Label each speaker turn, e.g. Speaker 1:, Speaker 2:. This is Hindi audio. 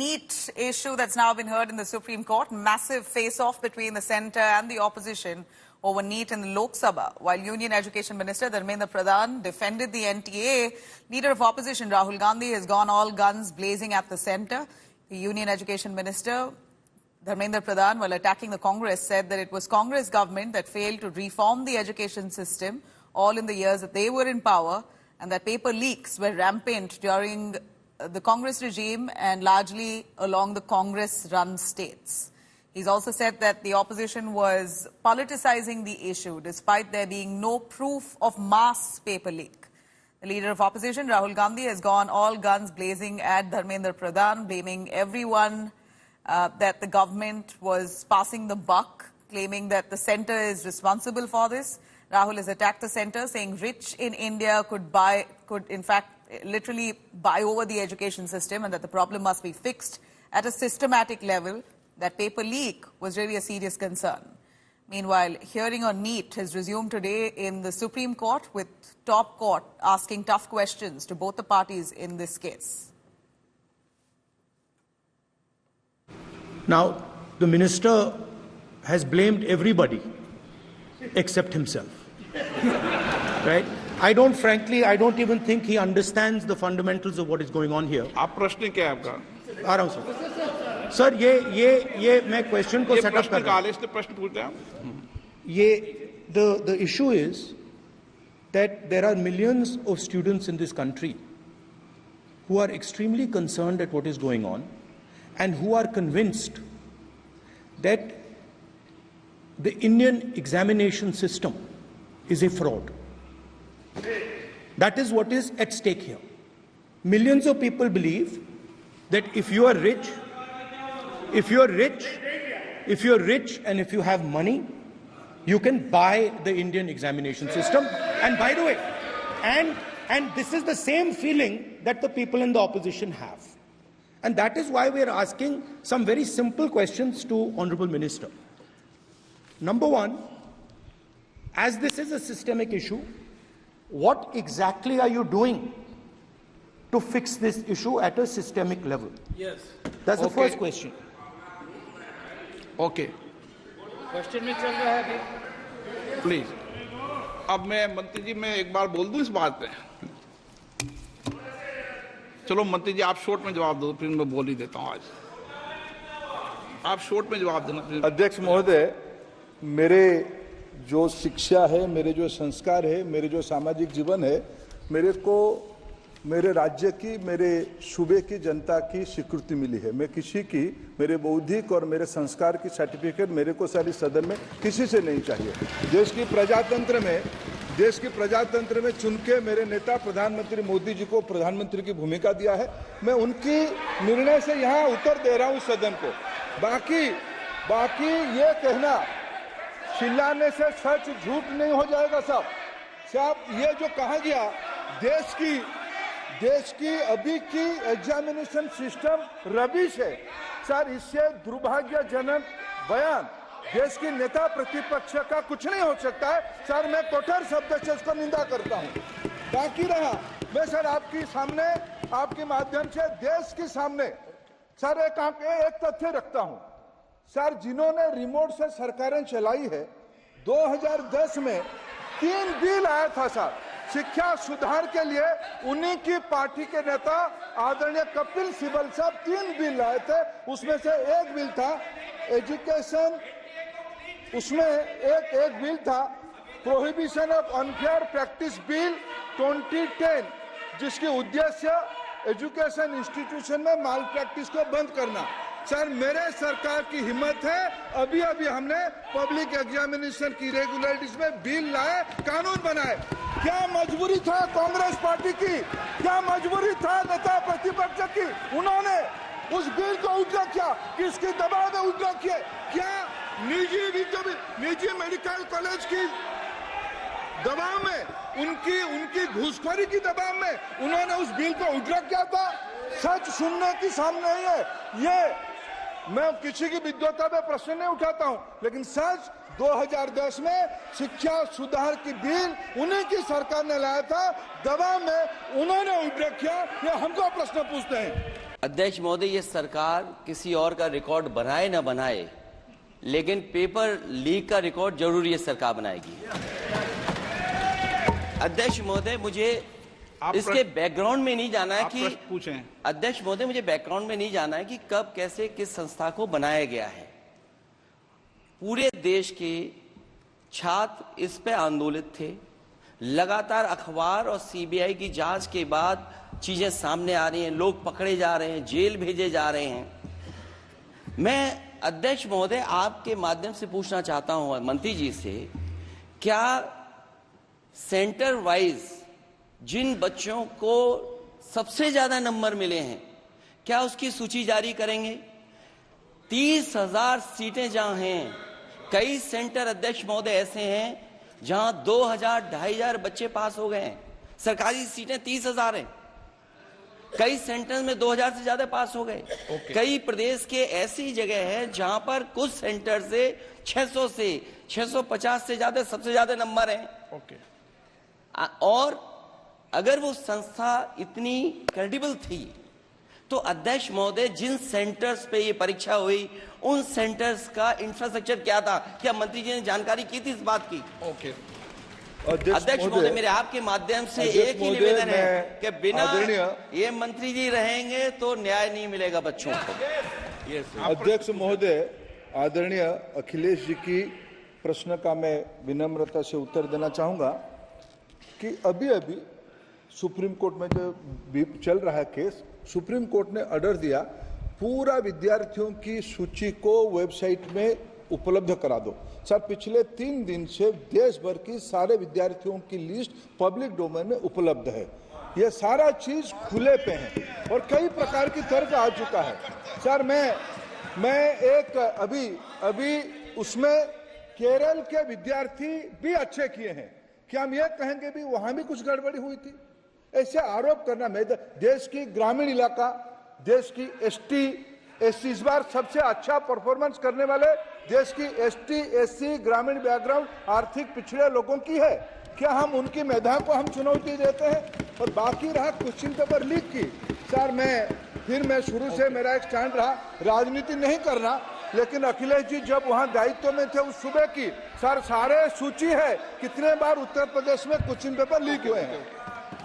Speaker 1: NEET issue that's now been heard in the Supreme Court. Massive face-off between the centre and the opposition over NEET in the Lok Sabha. While Union Education Minister Dharmendra Pradhan defended the NTA, Leader of Opposition Rahul Gandhi has gone all guns blazing at the centre. The Union Education Minister Dharmendra Pradhan, while attacking the Congress, said that it was Congress government that failed to reform the education system all in the years that they were in power, and that paper leaks were rampant during the Congress regime and largely along the Congress-run states. He's also said that the opposition was politicizing the issue despite there being no proof of mass paper leak. The Leader of Opposition, Rahul Gandhi, has gone all guns blazing at Dharmendra Pradhan, blaming everyone that the government was passing the buck, claiming that the centre is responsible for this. Rahul has attacked the centre, saying rich in India could in fact literally buy over the education system, and that the problem must be fixed at a systematic level. That paper leak was really a serious concern. Meanwhile, hearing on NEET has resumed today in the Supreme Court, with top court asking tough questions to both the parties in this case.
Speaker 2: Now, the minister has blamed everybody except himself, right? I don't even think he understands the fundamentals of what is going on here.
Speaker 3: आप प्रश्न क्या है आपका?
Speaker 2: आ रहा हूं सर ये मैं क्वेश्चन को सेटअप कर रहा हूं।
Speaker 3: प्रश्न पूछते हैं
Speaker 2: the issue is that there are millions of students in this country who are extremely concerned at what is going on and who are convinced that the Indian examination system is a fraud. That is what is at stake here. Millions of people believe that if you are rich and if you have money, you can buy the Indian examination system. And by the way, and this is the same feeling that the people in the opposition have. And that is why we are asking some very simple questions to Honorable Minister. Number one, as this is a systemic issue, what exactly are you doing to fix this issue at a systemic level?
Speaker 3: Yes.
Speaker 2: That's the first question.
Speaker 3: Okay.
Speaker 4: Question में चल रहा है अभी।
Speaker 3: प्लीज। अब मैं मंत्री जी मैं एक बार बोल दूं इस बात पे। चलो मंत्री जी आप शॉर्ट में जवाब दो, फिर मैं बोल ही देता हूं आज। आप शॉर्ट में जवाब देना।
Speaker 5: अध्यक्ष महोदय, मेरे जो शिक्षा है, मेरे जो संस्कार है, मेरे जो सामाजिक जीवन है, मेरे को मेरे राज्य की, मेरे सूबे की जनता की स्वीकृति मिली है। मैं किसी की, मेरे बौद्धिक और मेरे संस्कार की सर्टिफिकेट मेरे को सारी सदन में किसी से नहीं चाहिए। देश की प्रजातंत्र में चुन के मेरे नेता प्रधानमंत्री मोदी जी को प्रधानमंत्री की भूमिका दिया है। मैं उनकी निर्णय से यहाँ उत्तर दे रहा हूँ सदन को। बाकी ये कहना चिल्लाने से सच झूठ नहीं हो जाएगा साहब। ये जो कहा गया देश की अभी की एग्जामिनेशन सिस्टम रबिश है सर, इससे दुर्भाग्यजनक बयान देश की नेता प्रतिपक्ष का कुछ नहीं हो सकता है सर। मैं कठोर शब्द से इसको निंदा करता हूं। बाकी रहा, मैं सर आपके सामने, आपके माध्यम से देश के सामने सर एक तथ्य रखता हूं सर। जिन्होंने रिमोट से सरकारें चलाई है, 2010 में 3 बिल आया था सर शिक्षा सुधार के लिए। उन्हीं की पार्टी के नेता आदरणीय कपिल सिब्बल साहब 3 बिल लाए थे। उसमें से एक बिल था एजुकेशन, उसमें एक बिल था prohibition of unfair practice bill 2010, जिसकी उद्देश्य एजुकेशन इंस्टीट्यूशन में माल प्रैक्टिस को बंद करना। सर मेरे सरकार की हिम्मत है, अभी हमने पब्लिक एग्जामिनेशन की रेगुलरिटीज में बिल लाए, कानून बनाए। क्या मजबूरी था कांग्रेस पार्टी की, क्या मजबूरी था नेता प्रतिपक्ष की? उन्होंने उस बिल को विड्रॉ किया, किसके दबाव में विड्रॉ किए? क्या निजी मेडिकल कॉलेज की दबाव में, उनकी घूसखोरी की दबाव में उन्होंने उस बिल को विड्रॉ किया था? सच सुनने की सामने नहीं है। ये मैं किसी की विद्वता पे प्रश्न नहीं उठाता हूं, लेकिन सच 2010 में शिक्षा सुधार की बिल उन्हीं की सरकार ने लाया था, दबाव में उन्होंने विड्रॉ किया। ये हमको प्रश्न पूछते हैं।
Speaker 6: अध्यक्ष महोदय, ये सरकार किसी और का रिकॉर्ड बनाए ना बनाए, लेकिन पेपर लीक का रिकॉर्ड जरूर ये सरकार बनाएगी। अध्यक्ष महोदय, मुझे इसके बैकग्राउंड में नहीं जाना है कि
Speaker 3: पूछें।
Speaker 6: अध्यक्ष महोदय, मुझे बैकग्राउंड में नहीं जाना है कि कब, कैसे, किस संस्था को बनाया गया है। पूरे देश के छात्र इस पे आंदोलित थे। लगातार अखबार और सीबीआई की जांच के बाद चीजें सामने आ रही हैं, लोग पकड़े जा रहे हैं, जेल भेजे जा रहे हैं। मैं अध्यक्ष महोदय आपके माध्यम से पूछना चाहता हूं मंत्री जी से, क्या सेंटर वाइज जिन बच्चों को सबसे ज्यादा नंबर मिले हैं, क्या उसकी सूची जारी करेंगे? 30,000 सीटें जहां हैं, कई सेंटर अध्यक्ष महोदय ऐसे हैं जहां 2,000, 2,500 बच्चे पास हो गए हैं। सरकारी सीटें 30,000 हैं, कई सेंटर में 2,000 से ज्यादा पास हो गए। कई प्रदेश के ऐसी जगह है जहां पर कुछ सेंटर से 600 से 650 से ज्यादा सबसे ज्यादा नंबर हैं। और अगर वो संस्था इतनी क्रेडिबल थी तो अध्यक्ष महोदय, जिन सेंटर्स पे ये परीक्षा हुई उन सेंटर्स का इंफ्रास्ट्रक्चर क्या था? क्या मंत्री जी ने जानकारी की थी इस बात की? अध्यक्ष महोदय, मेरे आपके माध्यम से एक ही निवेदन है कि बिना ये मंत्री जी रहेंगे तो न्याय नहीं मिलेगा बच्चों को।
Speaker 5: अध्यक्ष महोदय, आदरणीय अखिलेश जी की प्रश्न का मैं विनम्रता से उत्तर देना चाहूंगा कि अभी अभी सुप्रीम कोर्ट में जो चल रहा है केस, सुप्रीम कोर्ट ने ऑर्डर दिया पूरा विद्यार्थियों की सूची को वेबसाइट में उपलब्ध करा दो। सर, पिछले 3 दिन से देश भर की सारे विद्यार्थियों की लिस्ट पब्लिक डोमेन में उपलब्ध है। ये सारा चीज खुले पे है और कई प्रकार की तर्क आ चुका है। सर, मैं एक अभी उसमें केरल के विद्यार्थी भी अच्छे किए हैं, क्या हम ये कहेंगे भी वहां भी कुछ गड़बड़ी हुई थी? ऐसे आरोप करना, मैं देश की ग्रामीण इलाका, देश की एसटी एससी इस बार सबसे अच्छा परफॉर्मेंस करने वाले देश की एसटी एससी ग्रामीण बैकग्राउंड आर्थिक पिछड़े लोगों की है। क्या हम उनकी मेधा को हम चुनौती देते हैं? और बाकी रहा क्वेश्चन पेपर लीक की, सर मैं शुरू से मेरा एक स्टैंड रहा, राजनीति नहीं करना, लेकिन अखिलेश जी जब वहां दायित्व में थे उस सुबह की सर सारे सूची है कितने बार उत्तर प्रदेश में क्वेश्चन पेपर लीक हुए हैं।